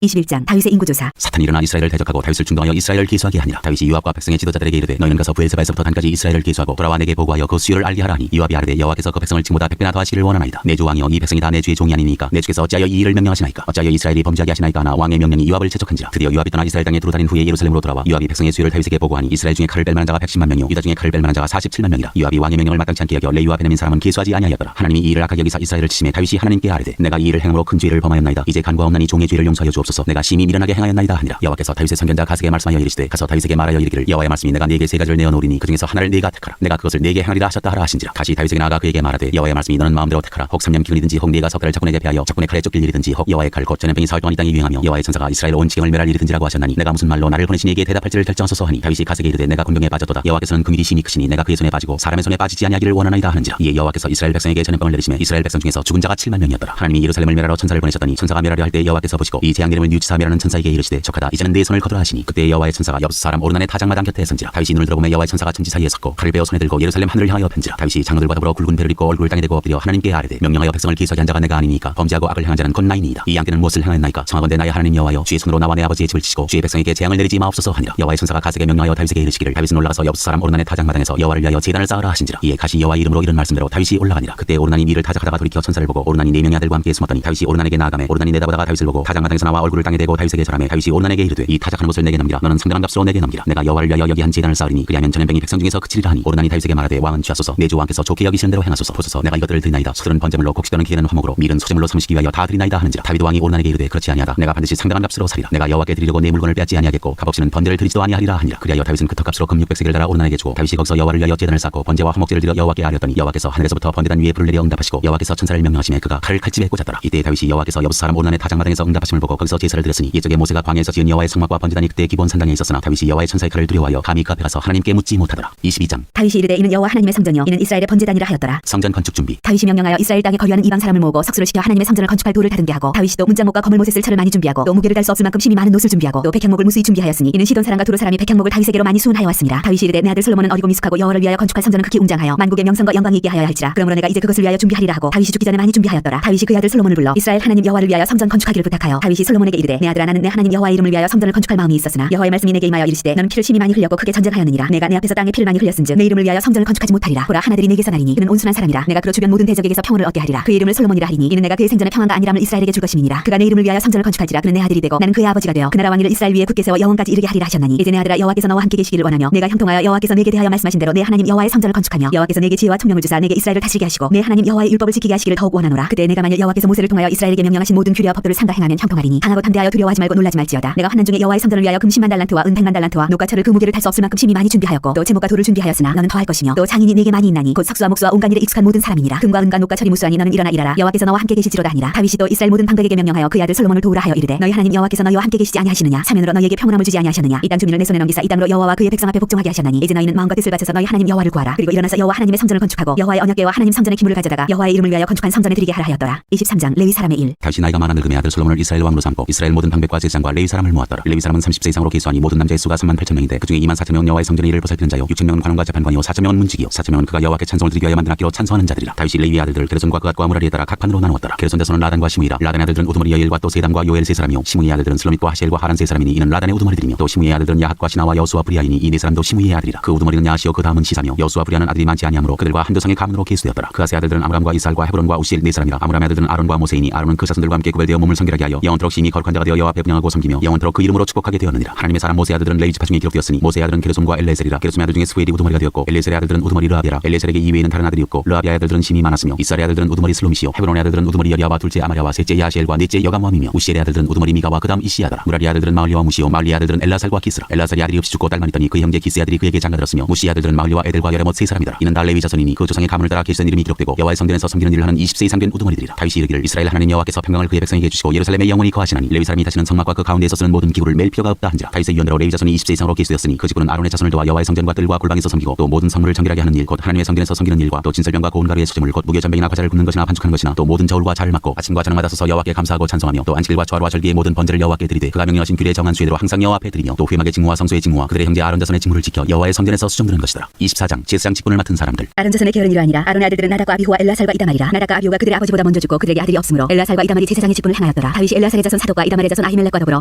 21장 다윗의 인구조사. 사탄이 일어나 이스라엘을 대적하고 다윗을 중동하여 이스라엘을 기수하게 하니라. 다윗이 요압과 백성의 지도자들에게 이르되 너희는 가서 브엘세바에서부터 단까지 이스라엘을 기수하고 돌아와 내게 보고하여 그 수요를 알게 하라 하니 요압이 아뢰되 여호와께서 그 백성을 징보다 100배나 더하시기를 원하나이다. 내 주 왕이여 이 백성이 다 내 주의 종이 아니니까 내 주께서 어찌하여 이 일을 명령하시나이까. 어찌하여 이스라엘이 범죄하게 하시나이까 하나 왕의 명령이 요압을 재촉한지라. 드디어 요압이 떠나 이스라엘 땅에 두루 다닌 후에 예루살렘으로 돌아와 요압이 백성의 수요를 다윗에게 보고하니 이스라엘 중에 칼을 뺄 만한 자가 110만 명이요 유다 중에 칼을 뺄 만한 자가 47만 명이라. 요압이 왕의 명령을 마땅치 않게 여겨 레위와 베냐민 사람은 기수하지 아니하였더라. 하나님이 이 일을 악하게 여기사 이스라엘을 치심에 다윗이 하나님께 아뢰되 내가 이 일을 행함으로 큰 죄를 범하였나이다. 이제 간과 없나니 종의 죄를 용서하여 주옵소서. 내가 심히 미련하게 행하였나이다 하니라. 여호와께서 다윗의 선견자 가스에게 말씀하여 이르시되 가서 다윗에게 말하여 이르기를 여호와의 말씀이 내가 네게 세 가지를 내어 놓으리니 그 중에서 하나를 네가 택하라. 내가 그것을 네게 행하리라 하셨다 하라 하신지라. 가시 다윗에게 나아가 그에게 말하되 여호와의 말씀이 너는 마음대로 택하라. 혹 3년 기근이든지 혹 네가 석 달을 적군에게 패하여 적군의 칼에 쫓길 일이든지 혹 여호와의 칼 곧 전염병이 사흘 동안 이 땅에 유행하며 여호와의 천사가 이스라엘 온 지경을 멸할 일이든지라고 하셨나니 내가 무슨 말로 나를 보내시니에게 대답할지를 결정하소서 하니 다윗이 가스에게 이르되 내가 군병에 빠졌도다. 여호와께서는 긍휼이 심히 크시니 내가 그의 손에 빠지고 사람의 손에 빠지지 아니하기를 원하나이다 하는지라. 이에 여호와께서 이스라엘 백성에게 전염병을 내리시매 이스라엘 백성 중에서 죽은 자가 7만 명이었더라. 하나님이 예루살렘을 멸하러 천사를 보내셨더니 천사가 멸하려 할 때 여호와께서 보시고 이 재앙 이름을 뉴치사 멸하는 천사에게 이르시되 적하다 이제는 네 손을 거두라 하시니 그때 여호와의 천사가 여부스 사람 오르난의 타작마당 곁에 선지라. 다윗이 눈을 들어보매 여호와의 천사가 천지 사이에 섰고 칼을 베어 손에 들고 예루살렘 하늘을 향하여 편지라. 다윗이 장로들과 더불어 굵은 배를 입고 얼굴을 땅에 대고 엎드려 하나님께 아뢰되 명령하여 백성을 기수하게 한 자가 내가 아니니까 범죄하고 악을 행한 자는 곧 나이니이다. 이 양떼는 무엇을 행하였나이까. 청하건대 나의 하나님 여호와여 주의 손으로 나와 내 아버지의 집을 치시고 주의 백성에게 재앙을 내리지 마옵소서 하니라. 여호와의 천사가 가스에게 명령하여 다윗에게 이르시기를 다윗은 올라가서 여부스 사람 오르난의 타작마당에서 여호와를 위하여 제단을 쌓으라 하신지라. 이에 가시 여호와 이름으로 이런 말씀대로 다윗이 올라가니라. 그때 오르난이 미를 타작하다가 돌이켜 천사를 보고 오르난이 네 명의 아들과 함께 숨었더니 다윗이 오르난에게 나아가매 오르난이 내다보다가 다윗을 보고 타작마당에서 나와 얼굴을 땅에 대고 다윗에게 절하매 다윗이 오르난에게 이르되 이 타작하는 것을 내게 넘기라. 너는 상당한 값으로 내게 넘기라. 내가 여호와를 위하여 여기 한 제단을 쌓으리니 그리하면 전염병이 백성 중에서 그치리라 하니 오르난이 다윗에게 말하되 왕은 취하소서. 내 주 왕께서 좋게 여기시는 대로 행하소서. 보소서 내가 이것들을 드리나이다. 소들은 번제물로 곡식도는 기계는 화목으로 밀은 소제물로 삼시기 위하여 다 드리나이다 하는지라. 다윗 왕이 오르난에게 이르되 그렇지 아니하다. 내가 반드시 상당한 값으로 사리라. 내가 여호와께 드리려고 내 물건을 빼앗지 아니하겠고 값없이는 번제를 드리지도 아니하리라 하니라. 그리하여 다윗은 그 턱값으로 금 600세겔을 달아 오르난에게 주고 다윗이 거기서 여호와를 위하여 제단을 쌓고 번제와 화목제를 드려 여호와께 아뢰었더니 여호와께서 하늘에서부터 번제단 위에 불을 내려 응답하시고 여호와께서 천사를 명령하시매 그가 칼을 칼집에 꽂았더라. 이때 다윗이 여호와께서 여부스 사람 오르난의 타작마당에서 응답하심을 보고 거기서 제사를 드렸으니 옛적에 모세가 광야에서 지은 여호와의 성막과 번제단이 그때 기본 산당에 있었으나 다윗이 여호와의 천사의 칼을 두려워하여 감히 그 앞에 가서 하나님께 묻지 못하더라. 22장 다윗이 이르되 이는 여호와 하나님의 성전이요 이는 이스라엘의 번제단이라 하였더라. 성전 건축 준비. 다윗이 명령하여 이스라엘 땅에 거류하는 이방 사람을 모으고 석수를 시켜 하나님의 성전을 건축할 돌을 다듬게 하고 다윗이 또 문장목과 거물 못에 쓸 철을 많이 준비하고 또 무게를 달 수 없을 만큼 심히 많은 옷을 준비하고 또 백향목을 무수히 준비하였으니 이는 시돈 사람과 두로 사람이 백향목을 다윗에게로 많이 수운하여 왔습니다. 다윗이 이르되 내 아들 솔로몬은 어리고 미숙하고 여호와를 위하여 건축할 성전은 극히 웅장하여 만국의 명성과 영광이 있게 하여야 할지라. 그러므로 내가 이제 그것을 위하여 준비하리라 하고 다윗이 죽기 전에 많이 준비하였더라. 다윗이 그 아들 솔로몬을 불러 이스라엘 하나님 여호와를 위하여 성전 건축하기를 부탁하여 다윗이 솔로몬에게 이르되 내 아들아 나는 내 하나님 여호와의 이름을 위하여 성전을 건축할 마음이 있었으나 여호와의 말씀이 내게 임하여 이르시되 너는 피를 심히 많이 흘렸고 크게 전쟁하였느니라. 내가 내 앞에서 땅에 피를 많이 흘렸은즉 내 이름을 위하여 성전을 건축하지 못하리라. 보라 하나들이 내게서 나리니 그는 온순한 사람이라. 내가 그로 주변 모든 대적에게서 평온을 얻게 하리라. 그 이름을 솔로몬이라 하리니 이는 내가 그의 생전에 평안과 안일함을 이스라엘에게 줄 것임이니라. 그가 내 이름을 위하여 성전을 건축할지라. 그는 내 아들이 되고 나는 그의 아버지가 되어 그 나라 왕위를 이스라엘 위에 굳게 세워 영원까지 이르게 하리라 하셨나니 이제 내 아들아 여호와께서 너와 함께 계시기를 원하며 내가 형통하여 여호와께서 내게 대하여 말씀하신 대로 내 하나님 여호와의 성전을 건축하며 여호와께서 내게 지혜와 총명을 주사 내게 이스라엘을 다스리게 하시고 내 하나님 여호와의 율법을 지키게 하시기를 더욱 원하노라. 그때 내가 만일 여호와께서 모세를 통하여 이스라엘에게 명령하신 모든 규례와 법도를 삼가 행하면 형통하리니 강하고 담대하여 두려워하지 말고 놀라지 말지어다. 내가 환난 중에 여호와의 성전을 위하여 금 10만 달란트와 은 100만 달란트와 녹과 철을 그 무게를 탈 수 없을 만큼 심히 많이 준비하였고 또 제목과 돌을 준비하였으나 너는 더할 것이며 또 장인이 내게 많이 있나니 곧 석수와 목수와 온갖 일에 익숙한 모든 사람이니라. 금과 은과 녹과 철이 무수하니 너는 일어나 일하라. 여호와께서 너와 함께 계실지로다 하니라. 다윗이 또 이스라엘 모든 방백에게 명령하여 그의 아들 솔로몬을 도우라 하여 이르되 너희 하나님 여호와께서 너희와 함께 계시지 아니하시느냐. 사면으로 너희에게 평온함을 주지 아니하셨느냐. 이 땅 주민을 내 손에 넘기사 이 땅으로 여호와와 그의 백성 앞에 복종하게 하셨나니 이제 너희는 마음과 뜻을 바쳐서 너희 하나님 여호와를 구하라. 그리고 일어나서 여호와 하나님의 성전을 건축하고 여호와의 언약궤와 하나님 성전의 기물을 가져다가 여호와의 이름을 위하여 건축한 성전에 드리게 하라 하였더라. 23장 레위 사람의 일. 다윗이 나이가 많아 늙음의 아들 솔로몬을 이스라엘 왕으로 삼고 이스라엘 모든 방백과 제사장과 레위 사람을 모았더라. 레위 사람은 30세 이상으로 계수하니 모든 남자의 수가 38,000명인데 그중에 24,000명은 여호와의 성전의 일을 보살피는 자요 6,000명은 관원과 재판관이요 4,000명은 문지기요 4,000명은 그가 여호와께 찬송을 드리기 위하여 만든 악기로 찬송하는 자들이라. 다윗이 레위의 아들들 게르손과 그앗과 무라리에 따라 각 판으로 나누었더라. 게르손 자손은 라단과 시므이라. 라단의 아들들은 우두머리 여엘과 또 세담과 요엘 세 사람이요 시므이의 아들들은 슬로밋과 하시엘과 하란 세 사람이니 이는 라단의 우두머리들이며 또 시므이의 아들들은 야핫과 시나와 여수와 브리아이니 이 네 사람도 시므이의 아들이라. 그 우두머리는 야하시오 그 다음은 시사며 여수와 브리아는 아들이 많지 아니하므로 그들과 한두 성의 가문으로 계수되었더라. 그아스의 아들들은 아므람과 이살과 헤브론과 우시엘 네 사람이라. 아므람의 아들들은 아론과 모세이니 아론은 그 자손들과 함께 구별되어 몸을 성결하게 하여 영원토록 심히 거룩한 자가 되어 여호와 앞에 분양하고 섬기며 영원토록 그 이름으로 축복하게 되었느니라. 하나님의 사람 모세의 아들들은 레위 지파 중에 기록되었으니 모세의 아들은 게르손과 엘레셀이라. 게르손의 아들 중에 스웨일이 우두머리가 되었고 엘레셀의 아들들은 우두머리 르아비아라. 엘레셀에게 이외에는 다른 아들이 없고 르아비아의 아들들은 심히 많았으며 이살의 아들들은 우두머리 슬로미시요 헤브론의 아들들은 우두머리 여리아와 둘째 아마랴와 셋째 야시엘과 넷째 여가모함이며 우시엘의 아들들은 우두머리 미가와 그다음 이시야더라. 무라리의 아들들은 마을리와 무시요 마을리의 아들들은 엘라살과 기스라. 엘라살이 아들이 없이 죽고 딸만 있더니 그 형제 기스의 아들이 그에게 장가들었으며 무시의 아들들은 마을리와 에델과 여레못 세 사람이더라. 이는 다 레위 자손이니 그 조상의 가문을 따라 계시던 이름이 기록되고 여호와의 성전에서 섬기는 일을 하는 20세 이상 된 우두머리들이라. 다윗이 이르기를 이스라엘 하나님 여호와께서 평강을 그의 백성에게 주시고 예루살렘에 영원히 거하시나니 레위 사람이 다시는 성막과 그 가운데에서 쓰는 모든 기구를 맬 필요가 없다 한지라. 다윗의 유언대로 레위 자손이 20세 이상으로 계수되었으니 그 지구는 아론의 자손을 도와 여호와의 성전과 뜰과 골방에서 섬기고 또 모든 성물을 정결하게 하는 일 곧 하나님의 성전에서 섬기는 일과 또 진설병과 고운 가루의 수제물 곧 무교 전병이나 과자를 굽는 것이나 반죽하는 것이나 또 모든 저울과 자를 막고 아침과 저녁마다 서서 여호와께 감사하고 찬송하며 또 안식일과 초하루와 절기의 모든 번제를 여호와께 드리되 그가 명령하신 규례에 정한 수혜대로 항상 여호와 앞에 드리며 또 회막의 직무와 성소의 직무와 그들의 형제 아론 자손의 직무를 지켜 여호와의 성전에서 수종드는 것이더라. 24장 제사장 직분을 맡은 사람들. 아론 자손의 계열은 이러하니라. 아론의 아들들은 나답과 아비후와 엘라살과 이다말이라. 나답과 아비후가 그들의 아버지보다 먼저 죽고 그들에게 아들이 없으므로 엘라살과 이다말이 제사장의 직분을 행하였더라. 다윗이 엘라살의 자손 사독과 이다말의 자손 아히멜렉과 더불어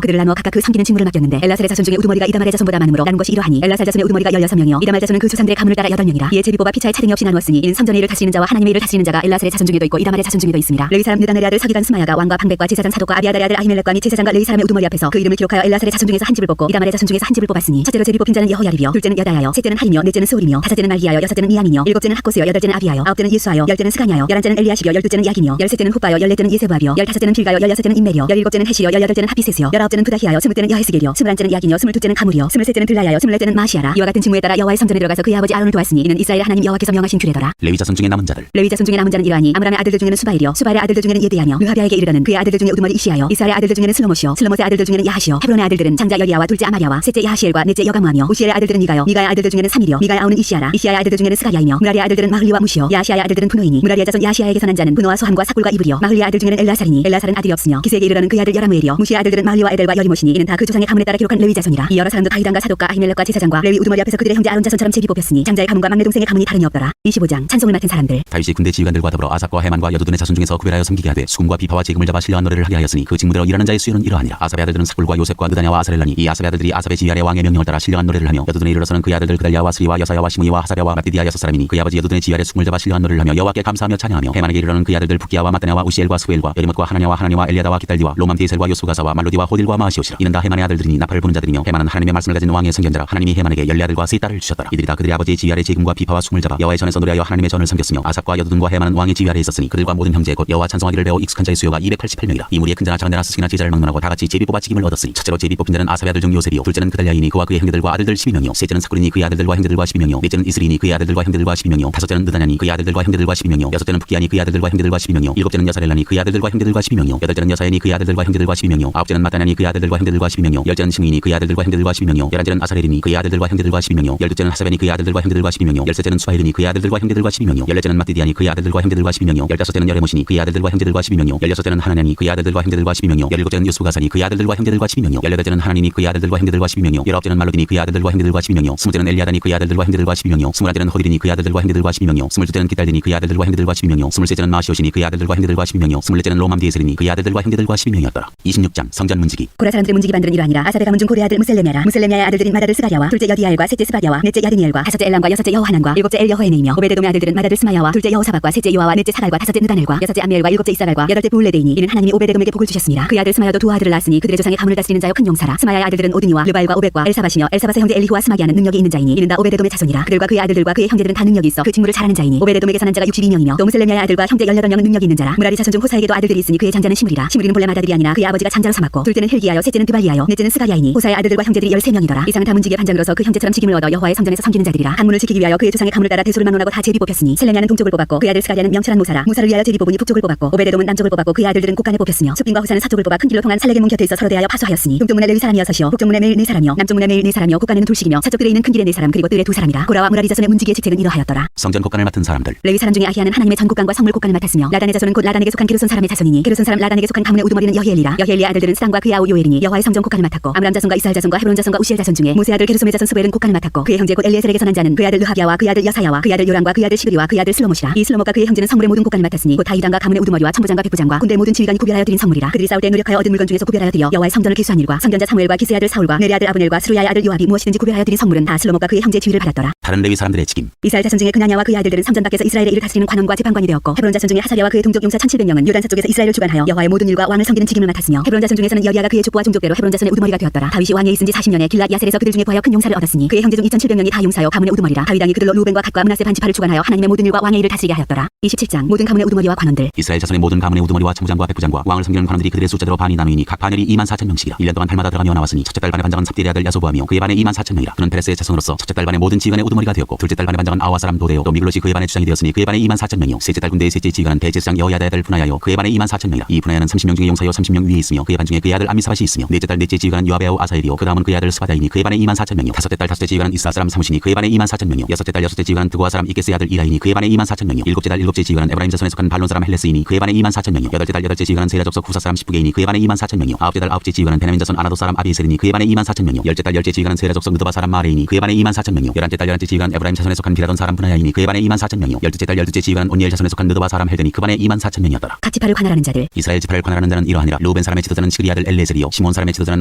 그들을 나누어 각각 그 섬기는 직무를 맡겼는데 엘라살의 자손 중에 우두머리가 이다말의 자손보다 많으므로 나눈 것이 이러하니 엘라살 자손의 우두머리가 16명이요 이다말 자손은 그 조상들의 가문을 따라 8명이라. 이에 제비 뽑아 피차에 차등이 없이 나누었으니 이는 성전의 일을 다스리는 자와 하나님의 일을 다스리는 자가 엘라살의 자손 중에도 있고 이다말의 자손 중에도 있습니다. 레위 사람 느다넬의 아들 서기관 스마야가 왕과 방백과 제사장 사독과 아비아달의 아들 아히멜렉과 및 제사장과 레위 사람의 우두머리 앞에서 그 이름을 기록하여 엘라살의 자손 중에서 한 집을 뽑고 이다말의 자손 중에서 한 집을 뽑았으니 첫째로 제비 뽑힌 자는 여호야립이요 둘째는 여다야요 셋째는 하림이요 넷째는 스홀이며 다섯째는 말기야요 여섯째는 미야민이요 일곱째는 학고스요 여덟째는 아비야요 아홉째는 예수아요 열째는 스가냐요 열한째는 엘리야십이요 열둘째는 야긴이요 열셋째는 후바요 열넷째는 예세부아비요 열다섯째는 빌가요 열여섯째는 인멜이요 열일곱째는 헤시요 열여덟째는 하피세스요 열아홉째는 부다히야요 스물째는 여헤스겔이요 스물한째는 야긴이요 스물둘째는 가물이요 스물셋째는 들라야요 스물넷째는 마시아라. 이와 같은 직무에 따라 여호와의 성전에 들어가서 그의 아버지 아론을 도왔으니 이는 이스라엘 하나님 여호와께서 명하신 규례더라. 레위 자손 중에 남은 자들. 레위 자손 중에 남은 자는 이러하니 아므람의 아들들 중에는 수바일이요 수바일의 아들들 중에는 예대야며 느하비아에게 이르러는 그의 아들들 중에 우두머리 이시야요 이스라엘의 아들들 중에는 슬로못이요 슬로못의 아들들 중에는 야하시요 헤브론의 아들들은 장자 여리야와 둘째 아마리아와 셋째 야하시엘과 넷째 여가무하며 우시엘의 아들들은 미가요 미가의 아들들 중에는 삼일이요 미가의 아우는 이시야라 이시야의 아들들 중에는 스가리아이며 무라리의 아들들은 마흘리와 무시요 야시아의 아들들은 분노이니 무라리의 자손 야시아에게서 난 자는 분노와 소함과 사꿀과 이불이요 마흘리의 아들 중에는 엘라살이니 엘라살은 아들이 없으며 기세에게 이르러는 그의 아들 여라무엘이요 무시의 아들들은 마흘리와 에델과 여리못이니 이는 다 그 조상의 가문에 따라 기록한 레위 자손이라. 이 여러 사람도 다히단과 사독과 아히멜렉과 제사장과 레위 우두머리 앞에서 그들의 형제 아론 자손처럼 제비 뽑혔으니 장자의 가문과 막내 동생의 가문이 다름이 없더라. 25장 찬송을 맡은 사람들. 다윗이 군대 지휘관들과 더불어 아삽과 헤만과 여두둔의 자손 중에서 구별하여 섬기게 하되 수금과 비파와 재금을 잡아 신령한 노래를 하게 하였으니 그 직무대로 일하는 자의 수요는 이러하니라. 아삽의 아들들은 사꿀과 요셉과 느다냐와 아사렐라니 이 아삽의 아들들이 아삽의 지휘 아래 왕의 명령을 따라 신령한 노래를 하며 여두둔에 이르러서는 그의 아들들 그달랴와 스리와 여사야와 시므이와 하사랴와 마띠디아 6사람이니 그의 아버지 여두둔의 지휘 아래 수금을 잡아 신령한 노래를 하며 여호와께 감사하며 찬양하며 헤만에게 이르러는 그의 아들들 부기야와 마따냐와 우시엘과 스웨일과 여리못과 하나냐와 엘리야다와 기달디와 로맘디에셀과 요수가사와 말로디와 호딜과 마하시오시라. 이는 다 헤만의 아들들이니 나팔을 부는 자들이며 헤만은 하나님의 말씀을 가진 왕의 선견자라. 하나님이 헤만에게 14아들과 세 딸을 주셨더라. 이들이 다 그들의 아버지의 지휘 아래 재금과 비파와 수금을 잡아 여호와의 전에서 노래하여 하나님의 전을 섬겼으며 아삽과 여두둔과 헤만은 왕의 지휘 아래 있었으니 그들과 모든 형제 곧 여호와 찬송하기를 배워 익숙한 자의 수요가 288명이라. 이 무리의 큰 자나 작은 자나 스승이나 제자를 막론하고 다 같이 제비 뽑아치김을 얻었으니 첫째로 제비 뽑힌 자는 아삽의 아들 중 요셉이요 둘째는 그달랴이니 그와 그의 형제들과 아들들 12명이요 셋째는 사꾸리니 그의 아들들과 형제들과 12명이요 넷째는 이스리니 그의 아들들과 형제들과 12명이요 다섯째는 느다냐니 그의 아들들과 형제들과 12명이요 여섯째는 부기야니 그의 아들들과 형제들과 12명이요 일곱째는 여사렐라니 그의 아들들과 형제들과 12명이요 여덟째는 여사야니 그의 아들들과 형제들과 12명이요 아홉째는 마따냐니 그의 아들들과 형제들과 12명이요 열째는 시므이니 그의 아들들과 형제들과 12명이요 열한째는 아사렐이니 그의 아들들과 형제들과 12명이요 열둘째는 하사벤이 그의 아들들과 형제들과 12명이요 열셋째는 수바일이니 그의 아들들과 형제들과 12명이요 열넷째는 마띠디아니 그의 아들들과 형제들과 12명이요 열다섯째는 여레못이니 그의 아들들과 형제들과 12명이요 열여섯째는 하나냐니 그의 아들들과 형제들과 12명이요 열일곱째는 요수가사니 그의 아들들과 형제들과 12명이요 열여덟째는 하나니니 그의 아들들과 형제들과 12명이요 열아홉째는 말로디니 그의 아들들과 형제들과 12명이요 스물째는 엘리야다니 그의 아들들과 형제들과 12명이요 스물하나째는 호딜이니 그의 아들들과 형제들과 12명이요 스물둘째는 기달디니 그의 아들들과 형제들과 12명이요 스물셋째는 마시오시니 그의 아들들과 형제들과 12명이요 스물넷째는 로맘디에셀이니 그의 아들들과 형제들과 12명이었더라. 26장 성전 문지기. 고라 사람들의 문지기 반들은 이러하니라. 아삽의 가문 중 고레 아들 무셀레미아라. 무셀레미아의 아들들인 마다들 스가랴와 둘째 여디야엘과 셋째 스바디아와 넷째 야드니엘과 다섯째 엘람과 여섯째 여호하난과 일곱째 엘여호에네이며 오베데돔의 아들들은 마다들 스마야와 둘째 여호사박과 셋째 요아와 넷째 사갈과 다섯째 느다넬과 여섯째 암미엘과 일곱째 이사갈과 여덟째 부울레데이니 이는 하나님이 오베데돔에게 복을 주셨습니다. 그의 아들 스마야도 두 아들을 낳았으니 그들의 조상의 가문을 다스리는 자여 큰 용사라. 스마야의 아들들은 오드니와 르바엘과 오벳과 엘사바시며 엘사바의 형제 엘리후와 스마기아는 능력이 있는 자이니 이는 다 오베데돔의 자손이라. 그들과 그의 아들들과 그의 형제들은 다 능력이 있어 그 직무를 잘하는 자이니 오베데돔에게서 난 자가 62명이며 또 무셀레미아의 아들과 형제 18명은 능력이 있는 자라. 무라리 자손 중 호사에게도 아들들이 있으니 그의 장자는 시므리라. 시므리는 본래 마다들이 아니라 그의 아버지가 장자로 삼았고 둘째는 힐기야요 셋째는 드발리야요 넷째는 스가리아이니 호사의 아들들과 형제들이 13명이더라. 이상은 다 문지기의 반장으로서 그 형제처럼 직임을 얻어 여호와의 성전에서 섬기는 자들이라. 한문을 지키기 위하여 그의 조상의 가문을 따라 대소를 막론하고 다 제비 뽑혔으니 셀레냐는 동쪽을 뽑았고 그의 아들 스가리아는 명철한 무사라. 무사를 위하여 제비 뽑으니 북쪽을 뽑았고 오베데돔은 남쪽을 뽑았고 그의 아들들은 곡간에 뽑혔으며 숲빈과 호사는 서쪽을 뽑아 큰 길로 통한 살레게문 곁에 있어 서로 대하여 파수하였으니 동쪽문에 레위 사람이 6이요 북쪽문에 메일 4사람이요 남쪽문에 메일 4사람이요 곡간에는 둘씩이며 서쪽들에 있는 큰 길에 4사람 그리고 뜰에 2사람이라. 고라와 무라리 자손의 문지기의 직책은 이러하였더라. 성전 곡간을 맡은 사람들. 레위 사람 중에 아히야는 하나님의 전 곡간과 성물 곡간을 맡았으며 라단의 자손은 곧 라단에게 속한 게르손 사람의 자손이니 게르손 사람 라단에게 속한 가문의 우두머리는 여히엘이라. 여히엘의 아들들은 스당과 그의 아우 요엘이니 여호와의 성전 곡간을 맡았고 암람 자손과 이스라엘 자손과 헤브론 자손과 우시엘 자손 중에 모세 아들 게르솜의 자손 스벨은 곡간을 맡았고 그의 형제 곧 엘리에셀에게서 난 자는 그의 아들 르하비야와 그의 아들 여사야와 그의 아들 요람과 그의 아들 시그리와 그의 아들 슬로못이라. 이 슬로못과 그의 형제는 성물의 모든 곡간을 맡았으니 곧 다이단과 가문의 우두머리와 천부장과 백부장과 군대의 모든 지휘관이 구별하여 드린 성물이라. 그들이 싸울 때 노력하여 얻은 물건 중에서 구별하여 드려 여호와의 성전을 계수한 일과 성전자 사무엘과 기스의 아들 사울과 넬의 아들 아브넬과 스루야의 아들 요압이 무엇이든지 구별하여 드린 성물은 다 슬로못과 그의 형제 지휘를 받았더라. 다른 레위 사람들의 직임. 이스라엘 자손 중에 그나냐와 그의 아들들은 성전 밖에서 이스라엘의 일을 다스리는 관원과 재판관이 되었고 헤브론 자손 중에 하사랴와 그의 동족 용사 1700명은 요단 서쪽에서 이스라엘을 주관하여 여호와의 모든 일과 왕을 섬기는 직임을 맡았으며 헤브론 자손 중에서는 여리야가 그의 족보와 종족대로 헤브론 자손의 우두머리가 되었더라. 다윗이 왕위에 있은 지 40년에 길랏 야셀에서 그들 중에 구하여 큰 용사를 얻었으니 그의 형제 중 2700명이 다 용사요 가문의 우두머리라. 다윗 왕이 그들로 루벤과 갓과 므낫세 반지파를 주관하여 하나님의 모든 일과 왕의 일을 다스리게 하였더라. 27장 모든 가문의 우두머리와 관원들. 이스라엘 자손의 모든 가문의 우두머리와 천부장과 백부장과 왕을 섬기는 관원들이 그들의 숫자대로 반이 나누이니 각 반열이 24,000명씩이라. 1년 동안 달마다 들어가며 나왔으니 첫째 달 반의 반장은 삽디엘의 아들 야소보하며 그의 반에 24,000명이라. 그는 페레스의 자손으로서 첫째 달 반의 모든 지휘관의 우두머리가 되었고 둘째 달 반의 반장은 아와 사람 도데요 또 미글롯이 그의 반의 주장이 되었으니 그의 반에 24,000명이요 셋째 달 군대의 셋째 지휘관은 대제사장 여호야다의 아들 분하야요 그의 반에 24,000명이라. 이 분하야는 30명 중에 용사요 30명 위에 있으며 그의 반 중에 그의 아들 아미사밭이 있으며 넷째 달 넷째 지휘관은 요아베아우 아사엘이요 그 다음은 그의 아들 스바다이니 그의 반에 24,000명이요 다섯째 달 다섯째 지휘관은 이스라 사람 사무시니 그의 반에 24,000명이요 여섯째 달 여섯째 지휘관은 드고아 사람 이게스의 아들 이라이니 그의 반에 24,000명이요 일곱째 달 일곱째 지휘관은 에브라임 자손에 속한 발론 사람 헬레스이니 그의 반에 24,000명이요 여덟째 달 여덟째 지휘관은 세라 족속 후사 사람 십부게이니 그의 반에 24,000명이요 아홉째 달 아홉째 지휘관은 베냐민 자손 아나도 사람 아비에셀이니 그의 반에 24,000명이요 열째 달 열째 지휘관은 세라 족속 느도바 사람 마레이니 그의 반에 24,000명이요 열한째 달 열한째 번째 지휘관 에브라임 자손에 속한 비라돈 사람 분하야이니 그의 반에 24,000명이요 열둘째 달 열둘째 지휘관 온니엘 자손에 속한 느드바 사람 헬드니 그 반에 24,000명이었더라. 각 지파를 관할하는 자들. 이스라엘 지파를 관할하는 자는 이러하니라. 루벤 사람의 지도자는 시그리 아들 엘레셀이요 시몬 사람의 지도자는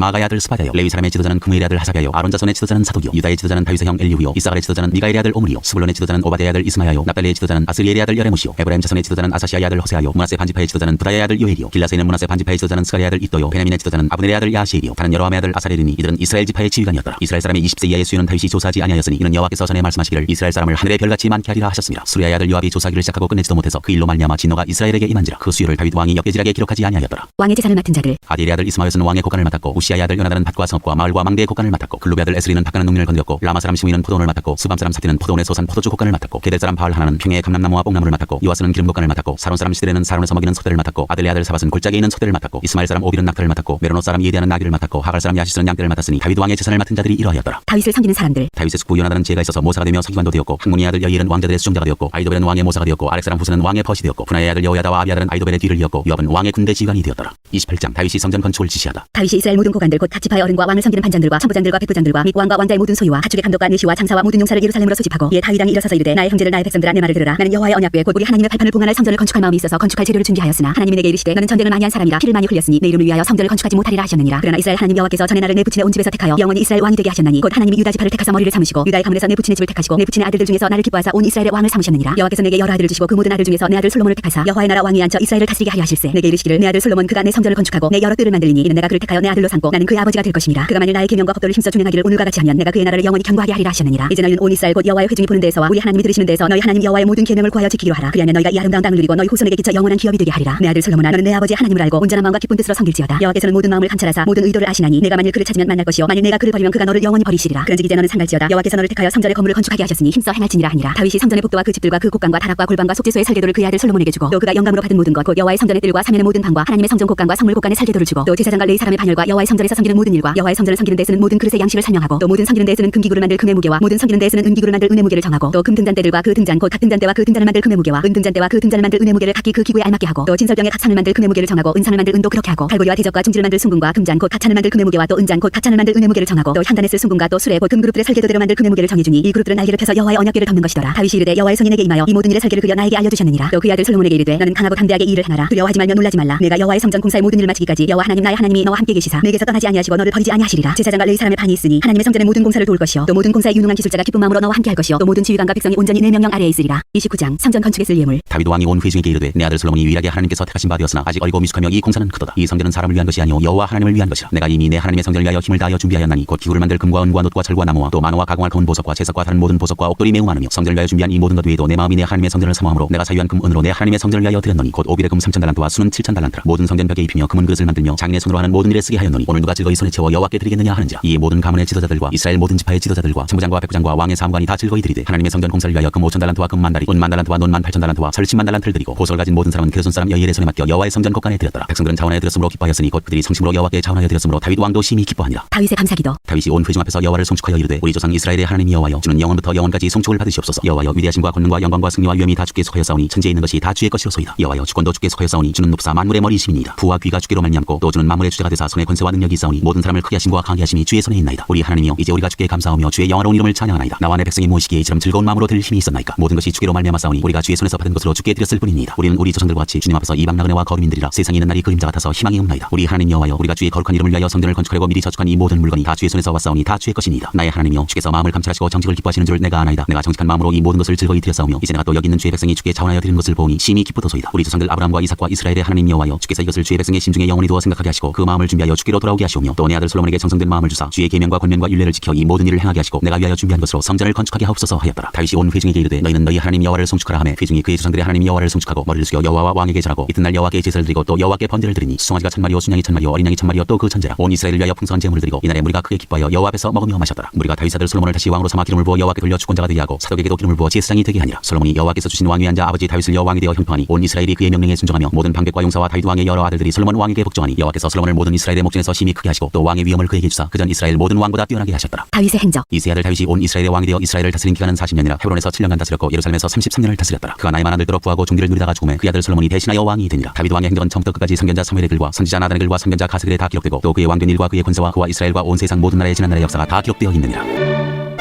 마가의 아들 스바랴요 레위 사람의 지도자는 그무엘의 아들 하사랴요 아론 자손의 지도자는 사독이요 유다의 지도자는 다윗의 형 엘리후요 이사갈의 지도자는 미가엘의 아들 오므리요 스불론의 지도자는 오바데의 아들 이스마야요 납달리의 지도자는 아스리엘의 아들 여레무시요 에브라임 자손의 지도자는 아사시아의 아들 호세아요 문하세 반지파의 지도자는 부다야의 아들 요엘이요 길라스에 있는 문하세 반지파의 지도자는 스가리의 아들 iddo요 베냐민의 지도자는 아브넬의 아들 야시엘이요 다른 여로함의 아들 아사렐이니 이들은 이스라엘 지파의 지휘관이었더라. 이스라엘 사람의 20세 이하의 수요는 다윗이 조사하지 아니하였으니 이는 여호와께서 전에 말씀하시기를 이스라엘 사람을 하늘의 별같이 많게 하리라 하셨습니다. 수리아의 아들 요압이 조사하기를 시작하고 끝내지도 못해서 그 일로 말미암아 진노가 이스라엘에게 임한지라. 그 수요를 다윗 왕이 역대지략에 기록하지 아니하였더라. 왕의 제사를 맡은 자들. 아디엘의 아들 이스마요스는 왕의 곡간을 맡았고 우시아의 아들 요나단은 밭과 성읍과 마을과 망대의 곡간을 맡았고 글루베 아들 에스리는 밭가는 농민을 건드렸고 라마 사람 시므이는 포도원을 맡았고 스밤 사람 사티는 포도원의 소산 포도주 곡간을 맡았고 게델 사람 바알 하나는 평야의 감람나무와 뽕나무를 맡았고 요아스는 기름 곡간을 맡았고 사론 사람 시드레는 사론에서 먹이는 소대를 맡았고 아들의 아들 사밧은 골짜기에 있는 소대를 맡았고 이스마엘 사람 오빌은 낙타를 맡았고 메로노 사람 예대하는 나귀를 맡았고 하갈 사람 야시스는 양떼를 맡았으니 다윗 왕의 제사를 맡은 자들이 이러하였더라. 다윗을 섬기는 사람들. 다윗의 숙부 요나단은 지혜가 있어서 모사가 되며 서기관도 되었고 항문의 아들 여이엘은 왕자들의 수종자가 되었고 아이도벨은 왕의 모사가 되었고 아렉 사람 후스는 왕의 벗이 되었고 분하의 아들 여호야다와 아비아들은 아이도벨의 뒤를 이었고 요압은 왕의 군대 지휘관이 되었더라. 28장 다윗이 성전 건축을 지시하다. 다윗이 이스라엘 모든 고관들 곧 각 지파의 어른과 왕을 섬기는 반장들과 천부장들과 백부장들과 및 왕과 왕자의 모든 소유와 가축의 감독과 내시와 장사와 모든 용사를 예루살렘으로 소집하고 이에 다윗 왕이 일어서서 이르되 나의 형제들 나의 백성들아 내 말을 들으라. 나는 여호와의 언약궤 곧 우리 하나님의 발판을 봉헌할 성전을 건축할 마음이 있어서 건축할 재료를 준비하였으나 하나님이 내게 이르시되 너는 전쟁을 많이 한 사람이라 피를 많이 흘렸으니 내 이름을 위하여 성전을 건축하지 못하리라 하셨느니라. 그러나 이스라엘 하나님 여호와께서 전에 나를 내 부친의 온 집에서 택하여 영원히 이스라엘 왕이 되게 하셨나니 곧 하나님이 유다 지파를 택하사 머리를 삼으시고 유다의 가문에서 내 부친의 집을 택하시고 내 부친의 아들들 중에서 나를 기뻐하사 온 이스라엘의 왕을 삼으셨느니라. 여호와께서 내게 여러 아들을 주시고 그 모든 아들 중에서 내 아들 솔로몬을 택하사 여호와의 나라 왕이 앉아 이스라엘을 다스리게 하려 하실세. 내게 이르시기를 내 아들 솔로몬 그가 내 성전을 건축하고 내 여러 뜰을 만들리니 이는 내가 그를 택하여 내 아들로 삼고 나는 그의 아버지가 될 것임이라. 그가 만일 나의 계명과 법도를 힘써 준행하기를 오늘과 같이 하면 내가 그의 나라를 영원히 견고하게 하리라 하셨느니라. 이제 너희는 온 이스라엘 곧 여호와의 회중이 보는 데에서와 우리 하나님이 들으시는 데에서 너희 하나님 여호와의 모든 계명을 구하여 지키기로 하라. 그리하면 너희가 이 아름다운 땅을 누리고 너희 후손에게 기쳐 영원한 기업이 되게 하리라. 내 아들 솔로몬아 너는 내 아버지 하나님을 알고 온전한 마음과 기쁜 뜻으로 섬길지어다. 여호와께서는 모든 마음을 감찰하사 모든 의도를 아시나니 내가 만일 그를 찾으면 만날 것이요 만일 내가 그를 버리면 그가 너를 영원히 버리시리라. 그런즉 이제 너는 상갈지어다. 여호와께서 너를 택하여 성전의 건물을 건축하게 하셨으니 힘써 행할지니라 하니라. 다윗이 성전의 복도와 그 집들과 그 곡간과 다락과 골방과 속죄소의 설계도를 그의 아들 솔로몬에게 주고 또 그가 영감으로 받은 모든 것 곧 여호와의 성전의 뜰과 사면의 모든 방과 하나님의 성전 곡간과 성물 곡간의 설계도를 주고 또 제사장과 레위 사람의 반열과 여호와의 성전에서 섬기는 모든 일과 여호와의 성전을 섬기는 데 쓰는 모든 그릇의 양식을 설명하고 또 모든 섬기는 데 쓰는 금기구를 만들 금의 무게와 모든 섬기는 데 쓰는 은기구를 만들 은의 무게를 정하고 또 금 등잔대들과 그 등잔 곧 각 등잔대와 그 등잔을 만들 금의 무게와 은 등잔대와 그 등잔을 만들 은의 무게를 각기 그 기구에 알맞게 하고 또 진설병의 각 산을 만들 금의 무게를 정하고 은산을 만들 은도 그렇게 하고 갈고리와 대적과 중지를 만들 순금과 금잔 곧 각찬을 만들 금의 무게와 또 은잔 곧 각찬을 만들 은의 무게를 정하고 또 향단에 쓸 순금과 또 수레 곧 금그룹들의 설계도대로 만들 금의 무게를 정해주니 이 그룹들은 날개를 펴서 여호와의 언약궤를 덮는 것이더라. 다윗이 이르되 여호와의 손이 내게 임하여 이 모든 일의 설계를 그려 나에게 알려주셨느니라. 또 그의 아들 솔로몬에게 이르되 너는 강하고 담대하게 이 일을 행하라. 두려워하지 말며 놀라지 말라. 내가 여호와의 성전 공사의 모든 일을 마치기까지 여호와 하나님 나의 하나님이 너와 함께 계시사 내게서 떠나지 아니하시고 너를 버리지 아니하시리라. 제사장과 레위 사람의 판이 있으니 하나님의 성전의 모든 공사를 도울 것이요 또 모든 공사의 유능한 기술자가 기쁜 마음으로 너와 함께 할 것이요 또 모든 지휘관과 백성이 온전히 내 명령 아래에 있으리라. 29장 성전 건축에 쓸 예물. 다윗 왕이 온 회중에게 이르되 내 아들 솔로몬이 유일하게 하나님께서 택하신 바 되었으나 아직 어리고 미숙하며 이 공사는 크도다. 이 성전은 사람을 위한 것이 아니오 여호와 하나님을 위한 것이라. 내가 이미 내 하나님의 성전을 위하여 힘을 다하여 준비하였나니 곧 기구를 만들 금과 은과 놋과 철과 나무와 또 만화와 가공할 검은 보석과 채석과 다른 모든 보석과 옥돌이 매우 많으며 성전을 위하여 준비한 이 모든 것 외에도 내 마음이 내 하나님의 성전을 사모함으로 내가 사유한 금 은으로 내 하나님의 성전을 위하여 드렸노니 곧 오빌의 금 3,000달란트와 수는 7,000달란트라. 모든 성전 벽에 입히며 금은 그릇을 만들며 장인의 손으로 하는 모든 일에 쓰게 하였노니 오늘 누가 즐거이 손에 채워 여호와께 드리겠느냐 하는지라. 이에 모든 가문의 지도자들과 이스라엘 모든 지파의 지도자들과 천부장과 백부장과 왕의 사무관이 다 즐거이 드리되 하나님의 성전 공사를 위하여 금 5,000달란트와 금 10,000달이 은 10,000달란트와 논 18,000달란트와 설 10,000달란트를 드리고 보석을 가진 모든 사람은 그 손사람 여이엘의 손에 맡겨 여호와의 성전 곡간에 드렸더라. 백성들은 자원하여 드렸으므로 기뻐하였으니 곧 그들이 성심으로 여호와께 자원하여 드렸으므로 다윗 왕도 심히 기뻐하니라. 다윗의 감사기도. 다윗이 온 회중 앞에서 여호와를 송축하여 이르되 우리 조상 이스라엘의 하나님 여호와여 주는 영원부터 영원까지 송축을 받으시옵소서. 여호와여 위대하심과 권능과 영광과 승리와 위엄이 다 주께 속하였사오니 천지에 있는 것이 다 주의 것이로소이다. 여호와여 주권도 주께 속하였사오니 주는 높사 만물의 머리이심이니이다. 부와 귀가 주께로 말미암고 또 주는 만물의 주자가 되사 손에 권세와 능력이 있사오니 모든 사람을 크게 하심과 강하게 하심이 주의 손에 있나이다. 우리 하나님이여 이제 우리가 주께 감사하며 주의 영화로운 이름을 찬양하나이다. 나와 내 백성이 무엇이기에 이처럼 즐거운 마음으로 들 힘이 있었나이까. 모든 것이 주께로 말미암았사오니 우리가 주의 손에서 받은 것으로 주께 드렸을 뿐이니이다. 우리는 우리 조상들과 같이 주님 앞에서 이방 나그네와 거류민들이라. 세상에 있는 날이 그림자 같아서 희망이 없나이다. 우리 하나님 여호와여 우리가 주의 거룩한 이름을 위하여 성전을 건축하려고 미리 저축한 이 모든 물건이 다 주의 손에서 왔사오니 다 주의 것이니이다. 나의 하나님이여 주께서 마음을 감찰하시고 정직을 기뻐하시는 줄 내가 아나이다. 내가 정직한 마음으로 이 모든 것을 즐거이 드렸사오며 이제 내가 또 여기 있는 주의 백성이 주께 자원하여 드리는 것을 보니 심히 기쁘도소이다. 우리 조상들 아브라함과 이삭과 이스라엘의 하나님 여호와여 주께서 이것을 주의 백성의 심중에 영원히 두어 생각하게 하시고 그 마음을 준비하여 주께로 돌아오게 하시오며 또 내 아들 솔로몬에게 정성된 마음을 주사 주의 계명과 권면과 율례를 지켜 이 모든 일을 행하게 하시고 내가 위하여 준비한 것으로 성전을 건축하게 하옵소서 하였더라. 다윗이 온 회중에게 이르되 너희는 너희 하나님 여호와를 송축하라 하매 회중이 그의 조상들의 하나님 여호와를 송축하고 머리를 숙여 여호와와 왕에게 절하고 이튿날 여호와께 제사를 드리고 또 여호와께 번제를 드리니 수송아지가 1,000마리요 순양이 1,000마리요 어린 양이 1,000마리요 또 그 천제라. 온 이스라엘을 위하여 풍성한 제물을 드리고 이날에 무리가 크게 기뻐하여 여호와 앞에서 먹으며 마셨더라. 무리가 다윗 아들 솔로몬을 다시 왕으로 삼아 기름을 부어 여호와께 돌려 주권자가 되게 하고 사독에게도 기름을 부어 제사장이 되게 하니라. 솔로몬이 여호와께서 주신 왕위에 앉아 아버지 다윗을 여호왕이 되어 형통하니 온 이스라엘이 그의 명령에 순종하며 모든 방백과 용사와 다윗 왕의 여러 아들들이 솔로몬 왕에게 복종하니 여호와께서 솔로몬을 모든 이스라엘의 목전에서 심히 크게 하시고 또 왕의 위엄을 그에게 주사 그전 이스라엘 모든 왕보다 뛰어나게 하셨더라. 다윗의 행적. 이세 아들 다윗이 온 이스라엘의 왕이 되어 이스라엘을 다스린 기간은 40년이라 헤브론에서 7년간 다스렸고 예루살렘에서 33년을 다스렸더라. 그가 나이 많아 늙도록 부하고 종기를 누리다가 죽음에 그의 아들 솔로몬이 대신하여 왕이 되니라. 다윗 왕의 행적은 처음부터 끝까지 선견자 사무엘의 글과 선지자 나단의 글과 선견자 가스글에 다 기록되고 또 그의 왕된 일과 그의 권세와 그와 이스라엘과 온 세상 모든 나라의 지난 날의 역사가 다 기록되어 있느니라.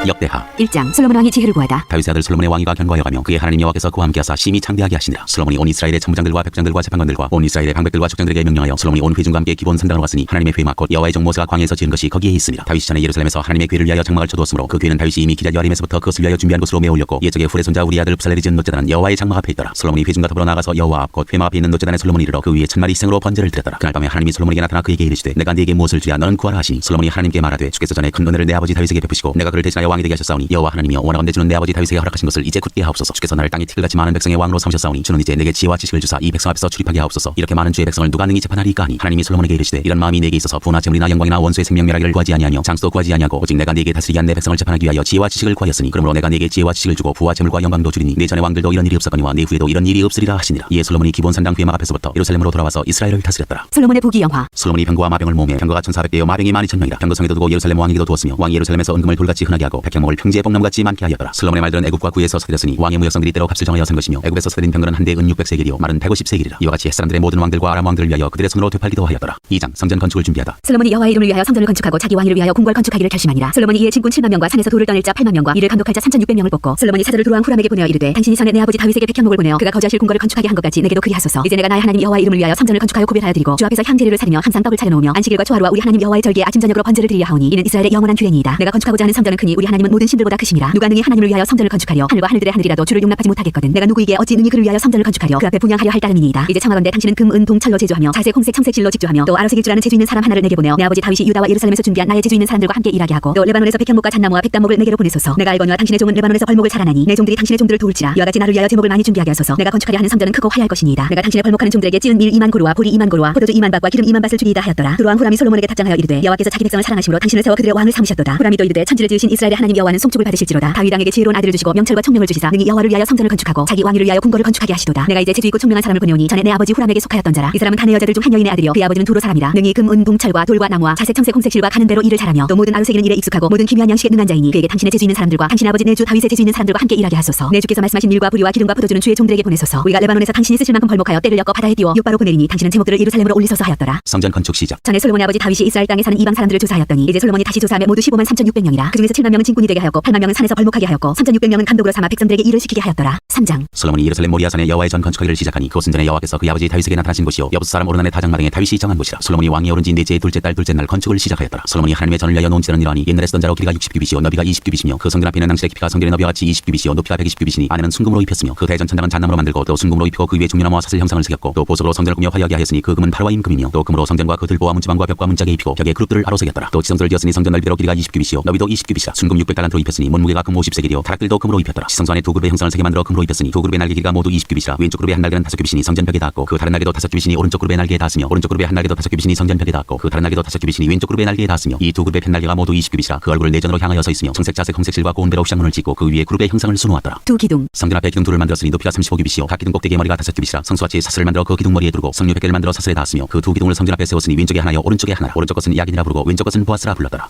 역대하 1장 솔로몬 왕이 지혜를 구하다. 다윗의 아들 솔로몬의 왕위가 견고하여가며 그의 하나님 여호와께서 그와 함께하사 심히 창대하게 하시니라. 솔로몬이 온 이스라엘의 천부장들과 백부장들과 재판관들과 온 이스라엘의 방백들과 족장들에게 명령하여 솔로몬이 온 회중과 함께 기본 산당으로 왔으니 하나님의 회막 곧 여호와의 종 모세가 광야에서 지은 것이 거기에 있습니다. 다윗이 전에 예루살렘에서 하나님의 궤를 위하여 장막을 쳐두었으므로 그 궤는 다윗이 이미 기럇여아림에서부터 그것을 위하여 준비한 곳으로 메어 올렸고 옛적에 훌의 손자 우리 아들 읍살렐이 지은 노제단은 여호와의 장막 앞에 있더라. 솔로몬이 회중과 더불어 나가서 여호와 앞 곧 회막 앞에 있는 노제단에 솔로몬이 이르러 그 위에 천마리 희생으로 번제를 드렸더라. 그날 밤에 하나님이 솔로몬에게 나타나 그에게 이르시되 내가 네게 무엇을 주랴 너는 구하라 하시니 솔로몬이 하나님께 말하되 주께서 전에 큰 은혜를 내 아버지 다윗에게 베푸시고 내가 그를 대신하여 왕이 되게 하셨사오니 여호와 하나님이여 원하건대 주는 내 아버지 다윗에게 허락하신 것을 이제 굳게 하옵소서. 주께서 나를 땅에 티끌같이 많은 백성의 왕으로 삼으셨사오니 주는 이제 내게 지혜와 지식을 주사 이 백성 앞에서 출입하게 하옵소서. 이렇게 많은 주의 백성을 누가 능히 재판하리까 하니 하나님이 솔로몬에게 이르시되 이런 마음이 네게 있어서 부나 재물이나 영광이나 원수의 생명멸하기를 구하지 아니하며 장수도 구하지 아니하고 오직 내가 네게 다스리게 한 내 백성을 재판하기 위하여 지혜와 지식을 구하였으니 그러므로 내가 네게 지혜와 지식을 주고 부와 재물과 영광도 주리니 네 전의 왕들도 이런 일이 없었거니와 네 후에도 이런 일이 없으리라 하시니라. 이에 솔로몬이 기본 산당 회막 앞에서부터 예루살렘으로 돌아와서 이스라엘을 다스렸더라. 솔로몬의 부귀 영화. 솔로몬이 병거와 마병을 모으며 병거가 1400대여 마병이 12000명이라 병거성에도 두고 예루살렘 왕에게도 두었으며 왕이 예루살렘에서 은금을 돌같이 흔하게 하고 백향목을 평지의 뽕나무같이 많게 하였더라. 솔로몬의 말들은 애굽과 구에서 서들였으니 왕의 무역성들이 때로 값을 정하여 산 것이며 애굽에서 서들인 병거는 한 대에 은 600세겔이요 말은 150세겔이라. 이와 같이 햇사람들의 모든 왕들과 아람 왕들을 위하여 그들의 손으로 되팔기도 하였더라. 2장 성전 건축을 준비하다. 솔로몬이 여호와의 이름을 위하여 성전을 건축하고 자기 왕위를 위하여 궁궐 건축하기를 결심하니라. 솔로몬이 이에 진군 7만 명과 산에서 돌을 떠낼 자 8만 명과 이를 감독할 자 3600명을 뽑고 솔로몬이 사절을 두루왕 후람에게 보내어 이르되 당신이 전에 내 아버지 다윗에게 백향목을 보내어 그가 거주하실 궁궐을 건축하게 한 것 같이 내게도 그리하소서. 이제 내가 나의 하나님 여호와의 이름을 위하여 성전을 건축하여 구별하여 드리고 주 앞에서 향제리를 차리며 항상 떡을 차려놓으며 안식일과 초하루와 우리 하나님 여호와의 절기에 아침 저녁으로 번제를 드리려 하오니 이는 이스라엘의 영원한 규례니이다. 내가 건축하고자 하는 성전은 크니 우리 하나님은 모든 신들보다 크심이라. 누가 능히 하나님을 위하여 성전을 건축하려 하늘과 하늘들의 하늘이라도 주를 용납하지 못하겠거든. 내가 누구에게 어찌 능히 그를 위하여 성전을 건축하려 그 앞에 분양하려 할 따름이니이다. 이제 청하건대 당신은 금, 은, 동, 철로 제조하며 자색, 홍색, 청색 질로 집조하며 또 아로색일 줄 아는 재주 있는 사람 하나를 내게 보내어 내 아버지 다윗이 유다와 예루살렘에서 준비한 나의 재주 있는 사람들과 함께 일하게 하고 또 레바논에서 백향목과 잣나무와 백단목을 내게로 보내소서. 내가 알거니와 당신의 종은 레바논에서 벌목을 잘하나니 내 종들이 당신의 종들을 도울지라. 이와 같이 나를 위하여 제목을 많이 준비하게 하소서. 내가 건축하려 하는 성전은 크고 화려할 것이니이다. 내가 당신의 벌목하는 종들에게 찌은 밀 2만 고루와 보리 2만 고루와 포도주 2만 밭과 기름 2만 밭을 주리이다 하였더라. 두루왕 후람이 솔로몬에게 답장하여 이르되 여호와께서 자기 백성을 사랑하심으로 당신을 세워 그들의 왕을 삼으셨도다. 후람이 또 이르되 천지를 지으신 이스라엘의 하나님 여호와는 송축을 받으실지로다. 다윗 왕에게 지혜로운 아들을 주시고 명철과 총명을 주시사 능히 여호와를 위하여 성전을 건축하고 자기 왕위를 위하여 궁궐을 건축하게 하시도다. 내가 이제 재주 있고 총명한 사람을 보내오니 전에 내 아버지 후람에게 속하였던 자라. 이 사람은 단의 여자들 중 한 여인의 아들이요 그의 아버지는 두로 사람이라. 능히 금, 은, 동, 철과 돌과 나무와 자색, 청색, 홍색 실과 가는 대로 일을 잘하며 또 모든 아루새기는 일에 익숙하고 모든 기묘한 양식에 능한 자이니 그에게 당신의 재주 있는 사람들과 당신의 아버지 내 주 다윗의 재주 있는 사람들과 함께 일하게 하소서. 내 주께서 말씀하신 밀과 부리와 기름과 포도주는 주의 종들에게 보내소서. 우리가 레바논에서 당신이 쓰실 만큼 벌목하여 때를 엮어 바다에 띄워 욥바로 보내리니 당신은 제목들을 예루살렘으로 올리소서 하였더라. 성전 건축 시작. 전에 솔로몬의 아버지 다윗이 이스라엘 땅에 사는 이방 사람들을 조사하였더니 이제 솔로몬이 다시 조사하며 모두 15만 3600명이라. 그중에서 7만 명은 진군이 되게 하였고 8만 명은 산에서 벌목하게 하였고 3600명은 감독으로 삼아 백성들에게 일을 시키게 하였더라. 3장 솔로몬이 예루살렘 모리아산에 여호와의 전 건축하기를 시작하니 그곳은 전에 여호와께서 그의 아버지 다윗에게 나타나신 곳이요 여부스 사람 오르난의 다장마당에 다윗이 정한 곳이라. 솔로몬이 왕이 오른 지 넷째의 둘째 달 둘째 날 건축을 시작하였더라. 솔로몬이 하나님의 전을 위하여 놓은 지는 이러하니 옛날에 쓰던 자로 길이가 60규빗이요 너비가 20규빗이며 그 성전 앞에 있는 낭실의 깊이가 성전의 너비와 같이 20규빗이요 높이가 120규빗이니 안에는 순금으로 입혔으며 그 대전 천장은 잣나무로 만들고 또 순금으로 입히고 그 위에 중류나무와 사슬 형상을 새겼고 또 보석으로 성전을 꾸며 화려하게 하였으니 그 금은 파르와 임금이며 또 금으로 성전과 그 들보와 문지방과 벽과 문짝에 입히고 벽에 그룹들을 아로새겼더라. 또 지성소를 지었으니 성전 넓이로 길이가 20규빗이요 너비도 20규빗이라. 순금 600달란트로 입혔으니 문무게가 금 50세겔이요 다락들도 금으로 입혔더라. 지성소 안에 두 그룹의 형상을 세게 만들어 금으로 입혔으니 두 그룹의 날개 길이가 모두 20규빗이라. 왼쪽 그룹의 한 날개는 5규빗이니 성전 벽에 닿았고 그 다른 날개도 5규빗이니 오른쪽 그룹의 날개에 닿았으며 오른쪽 그룹의 한 날개도 5규빗이니 성전 벽에 닿았고 그 다른 날개도 5규빗이니 왼쪽 그룹의 날개에 닿았으며 이 두 그룹의 편 날개가 모두 20규빗이라. 그 얼굴을 내전으로 향하여 서 있으며 청색 자색 홍색 실과 고운 배로 휘장문을 짓고 그 위에 그룹의 형상을 수놓았더라. 두 기둥 성전 앞에 기둥 둘을 만들었으니 높이가 35규빗이요 각 기둥 꼭대기의 머리가 5규빗이라. 성수같이 사슬을 만들어 그 기둥 머리에 두르고 성류 100개를 만들어 사슬에 닿았으며 그 두 기둥을 성전 앞에 세웠으니 왼쪽에 하나요 오른쪽에 하나. 오른쪽 것은 야긴이라 부르고 왼쪽 것은 보아스라 불렀더라.